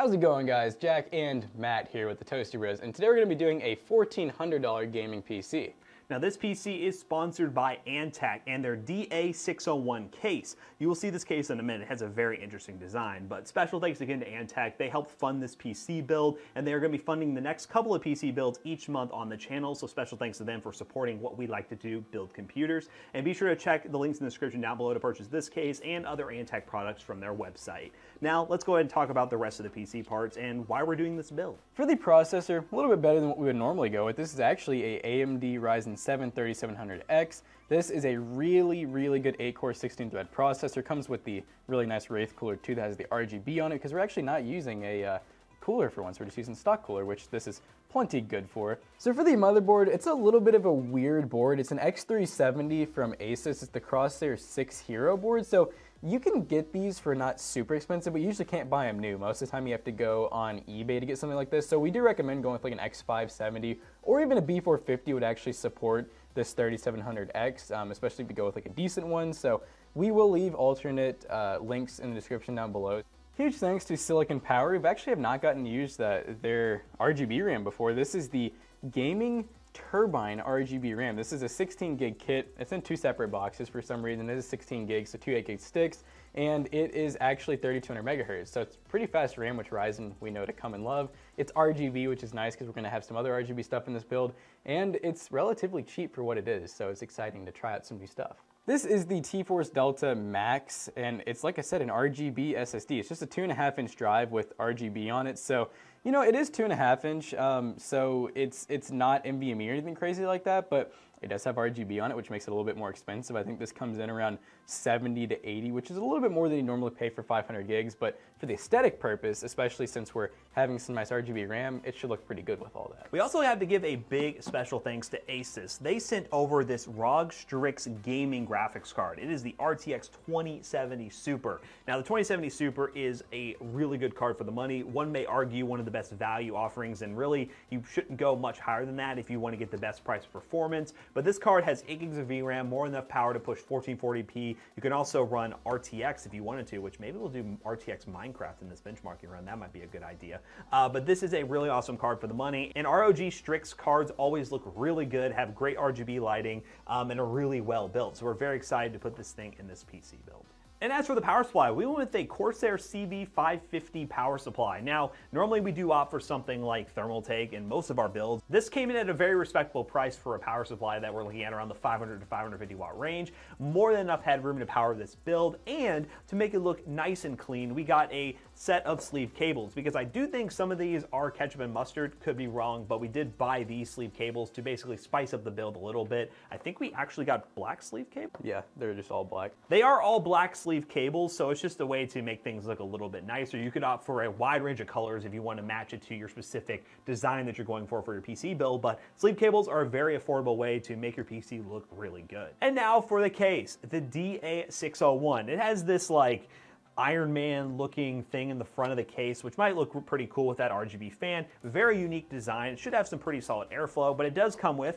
How's it going, guys? Jack and Matt here with the Toasty Bros, and today we're going to be doing a $1,400 gaming PC. Now this PC is sponsored by Antec and their DA601 case. You will see this case in a minute. It has a very interesting design, but special thanks again to Antec. They helped fund this PC build, and they are going to be funding the next couple of PC builds each month on the channel, so special thanks to them for supporting what we like to do, build computers. And be sure to check the links in the description down below to purchase this case and other Antec products from their website. Now let's go ahead and talk about the rest of the PC parts and why we're doing this build. For the processor, a little bit better than what we would normally go with. This is actually a AMD Ryzen 7 3700X. This is a really good 8-core 16-thread processor. Comes with the really nice Wraith cooler too that has the RGB on it, because we're actually not using a cooler for once. We're just using stock cooler, which this is plenty good for. So for the motherboard, it's a little bit of a weird board. It's an X370 from Asus. It's the Crosshair 6 Hero board. So you can get these for not super expensive, but you usually can't buy them new. Most of the time you have to go on eBay to get something like this. So we do recommend going with like an X570 or even a B450 would actually support this 3700X, especially if you go with like a decent one. So we will leave alternate links in the description down below. Huge thanks to Silicon Power. We've actually have not gotten to use their RGB RAM before. This is the Gaming Turbine RGB RAM. This is a 16 gig kit. It's in two separate boxes for some reason. It is 16 gigs, so two 8 gig sticks, and it is actually 3200 megahertz. So it's pretty fast RAM, which Ryzen we know to come and love. It's RGB, which is nice because we're going to have some other RGB stuff in this build, and it's relatively cheap for what it is. So it's exciting to try out some new stuff. This is the T-Force Delta Max, and it's, like I said, an RGB SSD. It's just a 2.5-inch drive with RGB on it. So, you know, it is 2.5 inch, so it's not NVMe or anything crazy like that, but it does have RGB on it, which makes it a little bit more expensive. I think this comes in around 70 to 80, which is a little bit more than you normally pay for 500 gigs, but for the aesthetic purpose, especially since we're having some nice RGB RAM, it should look pretty good with all that. We also have to give a big special thanks to Asus. They sent over this ROG Strix gaming graphics card. It is the RTX 2070 Super. Now the 2070 Super is a really good card for the money. One may argue one of the best value offerings, and really you shouldn't go much higher than that if you want to get the best price performance. But this card has 8 gigs of VRAM, more than enough power to push 1440p. You can also run RTX if you wanted to, which maybe we'll do RTX Minecraft in this benchmarking run. That might be a good idea. But this is a really awesome card for the money. And ROG Strix cards always look really good, have great RGB lighting, and are really well built. So we're very excited to put this thing in this PC build. And as for the power supply, we went with a Corsair CV550 power supply. Now, normally we do opt for something like Thermaltake in most of our builds. This came in at a very respectable price for a power supply that we're looking at around the 500 to 550 watt range. More than enough headroom to power this build, and to make it look nice and clean, we got a set of sleeve cables, because I do think some of these are ketchup and mustard, could be wrong, but we did buy these sleeve cables to basically spice up the build a little bit. I think we actually got black sleeve cables. Yeah, they're just all black. They are all black sleeve cables, so it's just a way to make things look a little bit nicer. You could opt for a wide range of colors if you want to match it to your specific design that you're going for your PC build, but sleeve cables are a very affordable way to make your PC look really good. And now for the case, the DA601. It has this like Iron Man looking thing in the front of the case, which might look pretty cool with that RGB fan. Very unique design. It should have some pretty solid airflow, but it does come with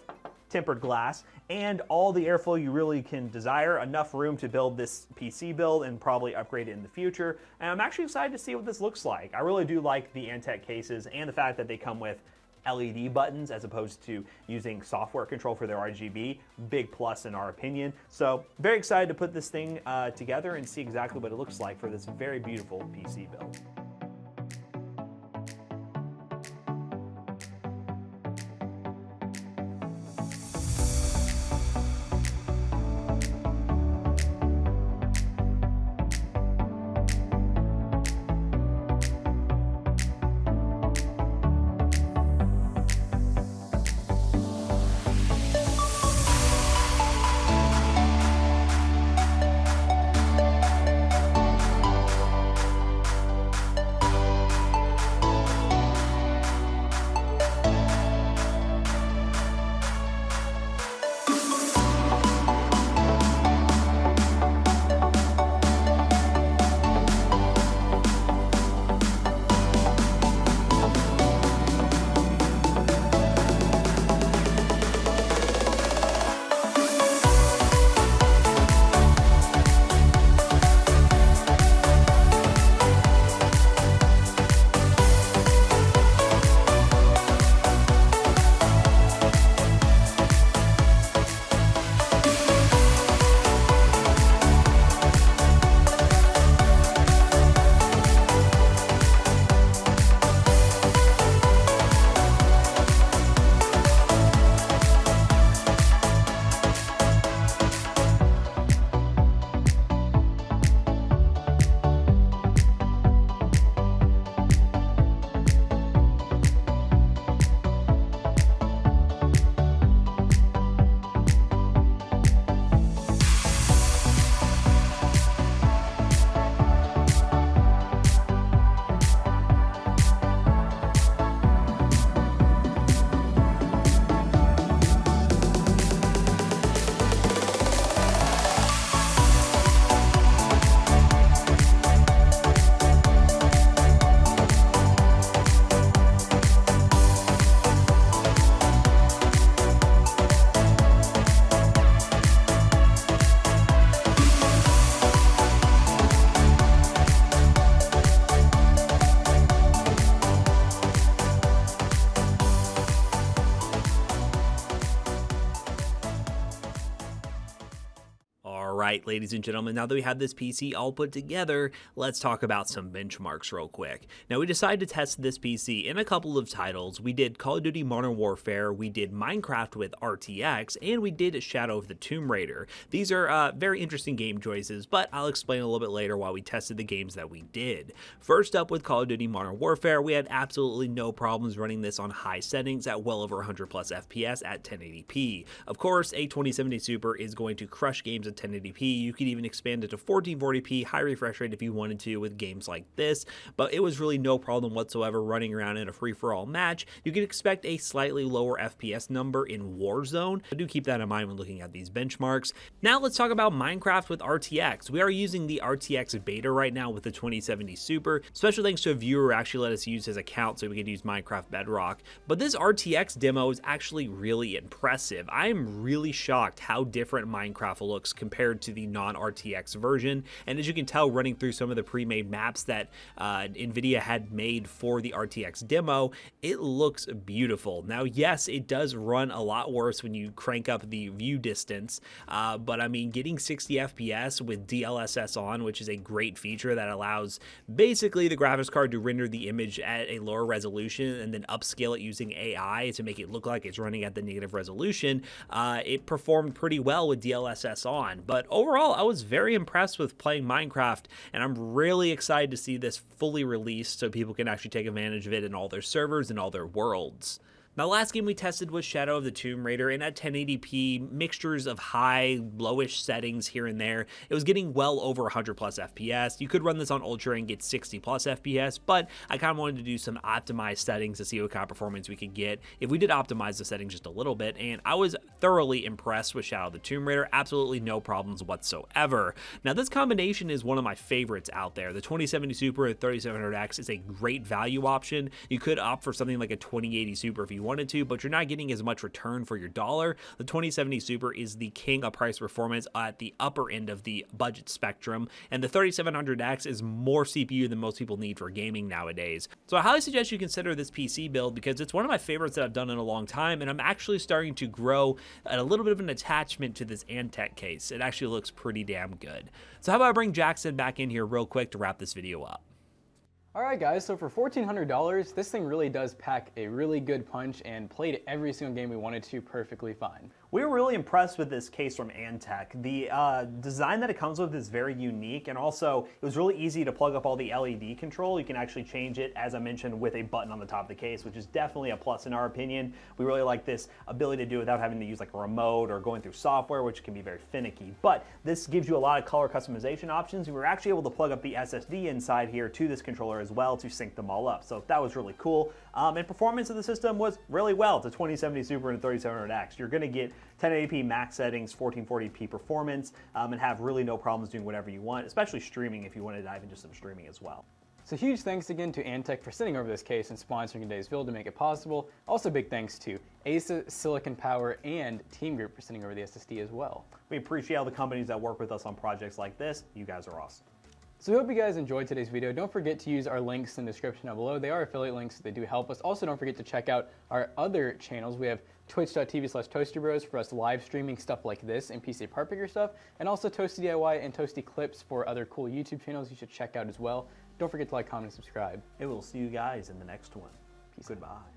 tempered glass and all the airflow you really can desire. Enough room to build this PC build and probably upgrade it in the future. And I'm actually excited to see what this looks like. I really do like the Antec cases and the fact that they come with LED buttons as opposed to using software control for their RGB. Big plus in our opinion. So very excited to put this thing together and see exactly what it looks like for this very beautiful PC build. right, ladies and gentlemen, now that we have this PC all put together, let's talk about some benchmarks real quick. Now, we decided to test this PC in a couple of titles. We did Call of Duty Modern Warfare, we did Minecraft with RTX, and we did Shadow of the Tomb Raider. These are very interesting game choices, but I'll explain a little bit later why we tested the games that we did. First up with Call of Duty Modern Warfare, we had absolutely no problems running this on high settings at well over 100 plus FPS at 1080p. Of course, a 2070 Super is going to crush games at 1080p. You could even expand it to 1440p high refresh rate if you wanted to with games like this, but it was really no problem whatsoever running around in a free-for-all match. You could expect a slightly lower FPS number in Warzone, so do keep that in mind when looking at these benchmarks. Now let's talk about Minecraft with RTX. We are using the RTX beta right now with the 2070 Super. Special thanks to a viewer who actually let us use his account so we could use Minecraft Bedrock. But this RTX demo is actually really impressive. I am really shocked how different Minecraft looks compared to the non-RTX version. And as you can tell, running through some of the pre-made maps that NVIDIA had made for the RTX demo, it looks beautiful. Now, yes, it does run a lot worse when you crank up the view distance, but I mean, getting 60 FPS with DLSS on, which is a great feature that allows basically the graphics card to render the image at a lower resolution and then upscale it using AI to make it look like it's running at the native resolution. It performed pretty well with DLSS on, but overall, I was very impressed with playing Minecraft, and I'm really excited to see this fully released so people can actually take advantage of it in all their servers and all their worlds. Now, the last game we tested was Shadow of the Tomb Raider, and at 1080p, mixtures of high, lowish settings here and there. It was getting well over 100 plus FPS. You could run this on Ultra and get 60 plus FPS, but I kind of wanted to do some optimized settings to see what kind of performance we could get if we did optimize the settings just a little bit, and I was thoroughly impressed with Shadow of the Tomb Raider. Absolutely no problems whatsoever. Now, this combination is one of my favorites out there. The 2070 Super at 3700X is a great value option. You could opt for something like a 2080 Super if you wanted to, but you're not getting as much return for your dollar. The 2070 Super is the king of price performance at the upper end of the budget spectrum, and the 3700X is more CPU than most people need for gaming nowadays. So I highly suggest you consider this PC build because it's one of my favorites that I've done in a long time, and I'm actually starting to grow a little bit of an attachment to this Antec case. It actually looks pretty damn good. So how about I bring Jackson back in here real quick to wrap this video up. Alright guys, so for $1,400, this thing really does pack a really good punch and played every single game we wanted to perfectly fine. We were really impressed with this case from Antec. The design that it comes with is very unique, and also it was really easy to plug up all the LED control. You can actually change it, as I mentioned, with a button on the top of the case, which is definitely a plus in our opinion. We really like this ability to do it without having to use like a remote or going through software, which can be very finicky. But this gives you a lot of color customization options. We were actually able to plug up the SSD inside here to this controller as well to sync them all up. So that was really cool. And performance of the system was really well. It's a 2070 Super and a 3700X. You're going to get 1080p max settings, 1440p performance, and have really no problems doing whatever you want, especially streaming if you want to dive into some streaming as well. So huge thanks again to Antec for sending over this case and sponsoring today's build to make it possible. Also big thanks to Asus, Silicon Power, and Team Group for sending over the SSD as well. We appreciate all the companies that work with us on projects like this. You guys are awesome. So we hope you guys enjoyed today's video. Don't forget to use our links in the description down below. They are affiliate links, so they do help us. Also, don't forget to check out our other channels. We have twitch.tv/ToastyBros for us live streaming stuff like this and PC part picker stuff, and also Toasty DIY and Toasty Clips for other cool YouTube channels you should check out as well. Don't forget to like, comment, and subscribe. And we'll see you guys in the next one. Peace. Goodbye.